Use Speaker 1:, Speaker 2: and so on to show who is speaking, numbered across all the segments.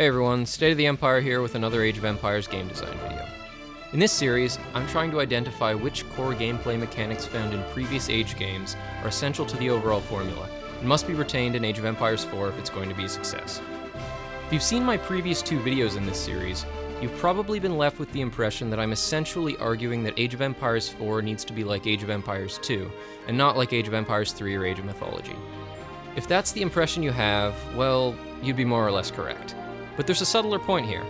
Speaker 1: Hey everyone, State of the Empire here with another Age of Empires game design video. In this series, I'm trying to identify which core gameplay mechanics found in previous Age games are essential to the overall formula, and must be retained in Age of Empires 4 if it's going to be a success. If you've seen my previous two videos in this series, you've probably been left with the impression that I'm essentially arguing that Age of Empires 4 needs to be like Age of Empires 2, and not like Age of Empires 3 or Age of Mythology. If that's the impression you have, well, you'd be more or less correct. But there's a subtler point here.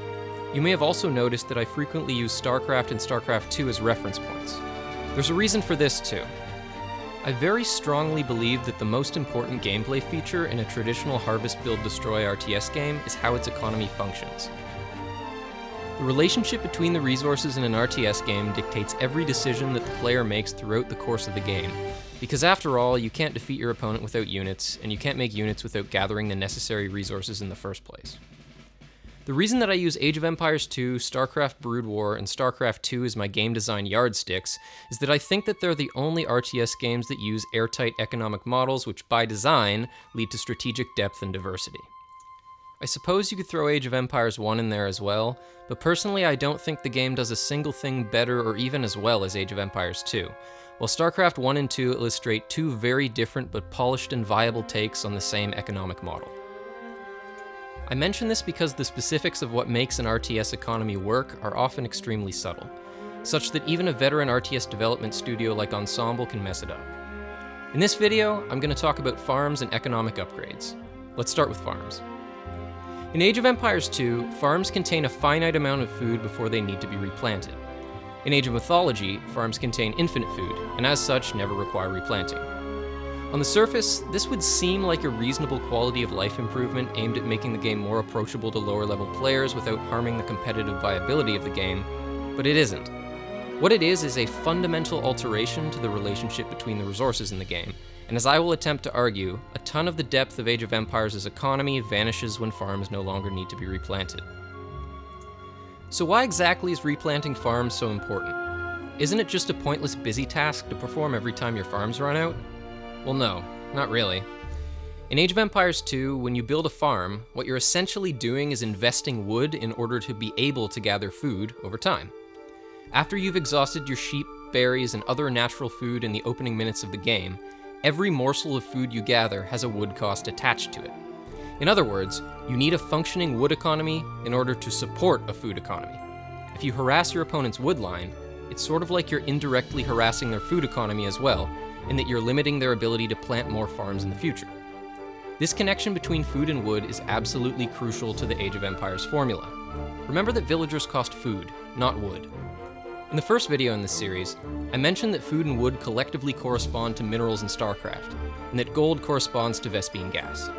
Speaker 1: You may have also noticed that I frequently use StarCraft and StarCraft 2 as reference points. There's a reason for this too. I very strongly believe that the most important gameplay feature in a traditional Harvest Build Destroy RTS game is how its economy functions. The relationship between the resources in an RTS game dictates every decision that the player makes throughout the course of the game, because after all, you can't defeat your opponent without units, and you can't make units without gathering the necessary resources in the first place. The reason that I use Age of Empires 2, StarCraft Brood War, and StarCraft 2 as my game design yardsticks is that I think that they're the only RTS games that use airtight economic models which, by design, lead to strategic depth and diversity. I suppose you could throw Age of Empires 1 in there as well, but personally I don't think the game does a single thing better or even as well as Age of Empires 2, while StarCraft 1 and 2 illustrate two very different but polished and viable takes on the same economic model. I mention this because the specifics of what makes an RTS economy work are often extremely subtle, such that even a veteran RTS development studio like Ensemble can mess it up. In this video, I'm going to talk about farms and economic upgrades. Let's start with farms. In Age of Empires 2, farms contain a finite amount of food before they need to be replanted. In Age of Mythology, farms contain infinite food, and as such never require replanting. On the surface, this would seem like a reasonable quality of life improvement aimed at making the game more approachable to lower level players without harming the competitive viability of the game, but it isn't. What it is a fundamental alteration to the relationship between the resources in the game, and as I will attempt to argue, a ton of the depth of Age of Empires' economy vanishes when farms no longer need to be replanted. So why exactly is replanting farms so important? Isn't it just a pointless busy task to perform every time your farms run out? Well, no, not really. In Age of Empires 2, when you build a farm, what you're essentially doing is investing wood in order to be able to gather food over time. After you've exhausted your sheep, berries, and other natural food in the opening minutes of the game, every morsel of food you gather has a wood cost attached to it. In other words, you need a functioning wood economy in order to support a food economy. If you harass your opponent's wood line, it's sort of like you're indirectly harassing their food economy as well, in that you're limiting their ability to plant more farms in the future. This connection between food and wood is absolutely crucial to the Age of Empires formula. Remember that villagers cost food, not wood. In the first video in this series, I mentioned that food and wood collectively correspond to minerals in StarCraft, and that gold corresponds to Vespene gas.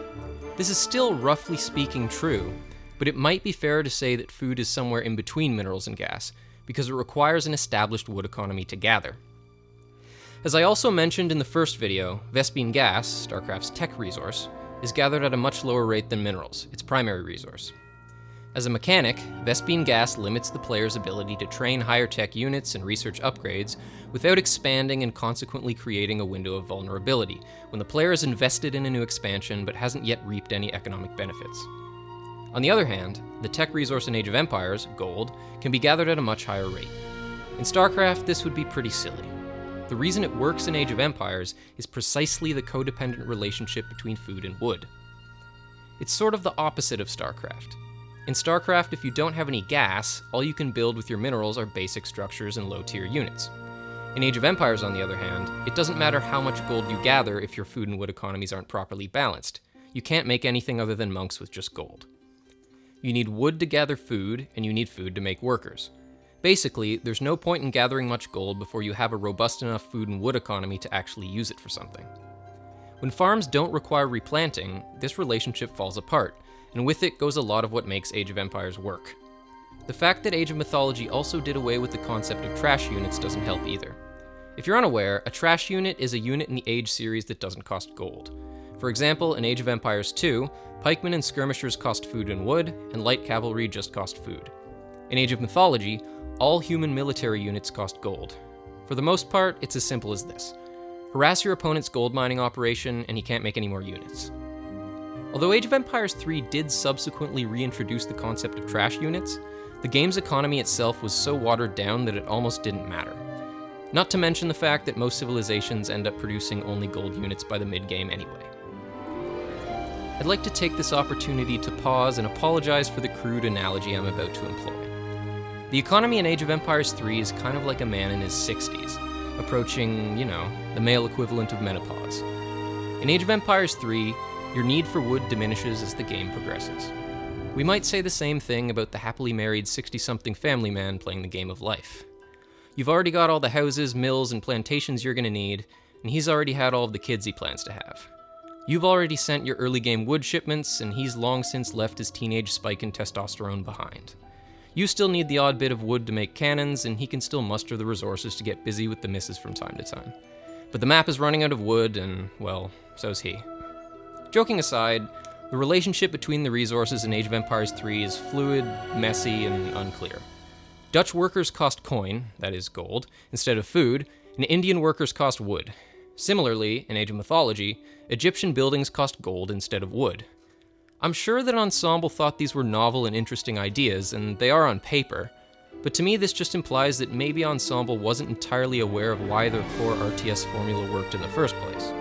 Speaker 1: This is still roughly speaking true, but it might be fair to say that food is somewhere in between minerals and gas, because it requires an established wood economy to gather. As I also mentioned in the first video, Vespene gas, StarCraft's tech resource, is gathered at a much lower rate than minerals, its primary resource. As a mechanic, Vespene gas limits the player's ability to train higher tech units and research upgrades without expanding and consequently creating a window of vulnerability when the player is invested in a new expansion but hasn't yet reaped any economic benefits. On the other hand, the tech resource in Age of Empires, gold, can be gathered at a much higher rate. In StarCraft, this would be pretty silly. The reason it works in Age of Empires is precisely the codependent relationship between food and wood. It's sort of the opposite of StarCraft. In StarCraft, if you don't have any gas, all you can build with your minerals are basic structures and low-tier units. In Age of Empires, on the other hand, it doesn't matter how much gold you gather if your food and wood economies aren't properly balanced. You can't make anything other than monks with just gold. You need wood to gather food, and you need food to make workers. Basically, there's no point in gathering much gold before you have a robust enough food and wood economy to actually use it for something. When farms don't require replanting, this relationship falls apart, and with it goes a lot of what makes Age of Empires work. The fact that Age of Mythology also did away with the concept of trash units doesn't help either. If you're unaware, a trash unit is a unit in the Age series that doesn't cost gold. For example, in Age of Empires 2, pikemen and skirmishers cost food and wood, and light cavalry just cost food. In Age of Mythology, all human military units cost gold. For the most part, it's as simple as this. Harass your opponent's gold mining operation, and he can't make any more units. Although Age of Empires 3 did subsequently reintroduce the concept of trash units, the game's economy itself was so watered down that it almost didn't matter. Not to mention the fact that most civilizations end up producing only gold units by the mid-game anyway. I'd like to take this opportunity to pause and apologize for the crude analogy I'm about to employ. The economy in Age of Empires 3 is kind of like a man in his 60s, approaching, the male equivalent of menopause. In Age of Empires 3, your need for wood diminishes as the game progresses. We might say the same thing about the happily married 60-something family man playing the game of life. You've already got all the houses, mills, and plantations you're going to need, and he's already had all of the kids he plans to have. You've already sent your early game wood shipments, and he's long since left his teenage spike in testosterone behind. You still need the odd bit of wood to make cannons, and he can still muster the resources to get busy with the misses from time to time. But the map is running out of wood, and, well, so's he. Joking aside, the relationship between the resources in Age of Empires 3 is fluid, messy, and unclear. Dutch workers cost coin, that is gold, instead of food, and Indian workers cost wood. Similarly, in Age of Mythology, Egyptian buildings cost gold instead of wood. I'm sure that Ensemble thought these were novel and interesting ideas, and they are on paper, but to me this just implies that maybe Ensemble wasn't entirely aware of why their core RTS formula worked in the first place.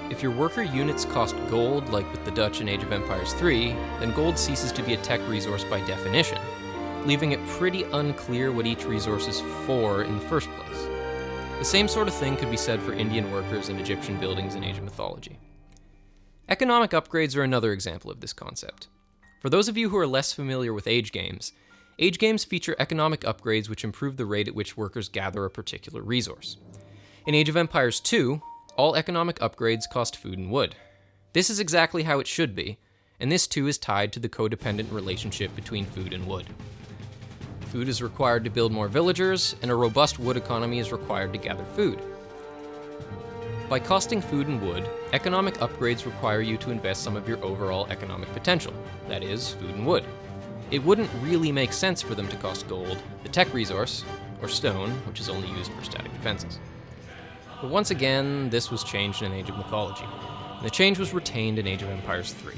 Speaker 1: If your worker units cost gold, like with the Dutch in Age of Empires 3, then gold ceases to be a tech resource by definition, leaving it pretty unclear what each resource is for in the first place. The same sort of thing could be said for Indian workers and Egyptian buildings in Age of Mythology. Economic upgrades are another example of this concept. For those of you who are less familiar with Age games feature economic upgrades which improve the rate at which workers gather a particular resource. In Age of Empires 2, all economic upgrades cost food and wood. This is exactly how it should be, and this too is tied to the codependent relationship between food and wood. Food is required to build more villagers, and a robust wood economy is required to gather food. By costing food and wood, economic upgrades require you to invest some of your overall economic potential, that is, food and wood. It wouldn't really make sense for them to cost gold, the tech resource, or stone, which is only used for static defenses. But once again, this was changed in Age of Mythology, and the change was retained in Age of Empires 3.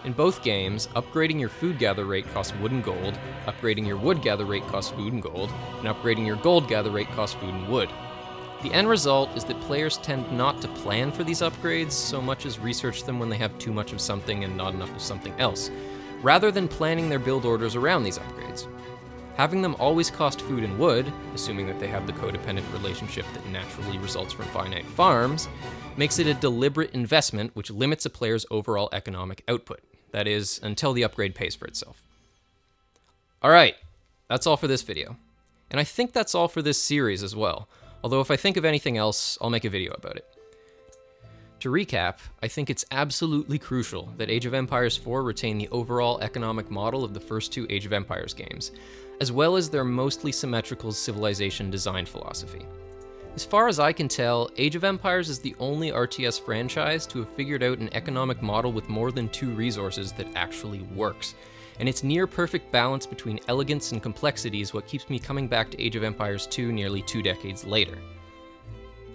Speaker 1: In both games, upgrading your food gather rate costs wood and gold, upgrading your wood gather rate costs food and gold, and upgrading your gold gather rate costs food and wood. The end result is that players tend not to plan for these upgrades so much as research them when they have too much of something and not enough of something else, rather than planning their build orders around these upgrades. Having them always cost food and wood, assuming that they have the codependent relationship that naturally results from finite farms, makes it a deliberate investment which limits a player's overall economic output. That is, until the upgrade pays for itself. Alright, that's all for this video. And I think that's all for this series as well, although if I think of anything else, I'll make a video about it. To recap, I think it's absolutely crucial that Age of Empires 4 retain the overall economic model of the first two Age of Empires games, as well as their mostly symmetrical civilization design philosophy. As far as I can tell, Age of Empires is the only RTS franchise to have figured out an economic model with more than two resources that actually works, and its near-perfect balance between elegance and complexity is what keeps me coming back to Age of Empires 2 nearly 2 decades later.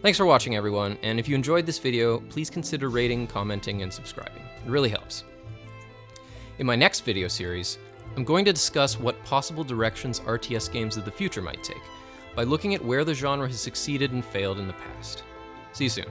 Speaker 1: Thanks for watching, everyone, and if you enjoyed this video, please consider rating, commenting, and subscribing. It really helps. In my next video series, I'm going to discuss what possible directions RTS games of the future might take, by looking at where the genre has succeeded and failed in the past. See you soon.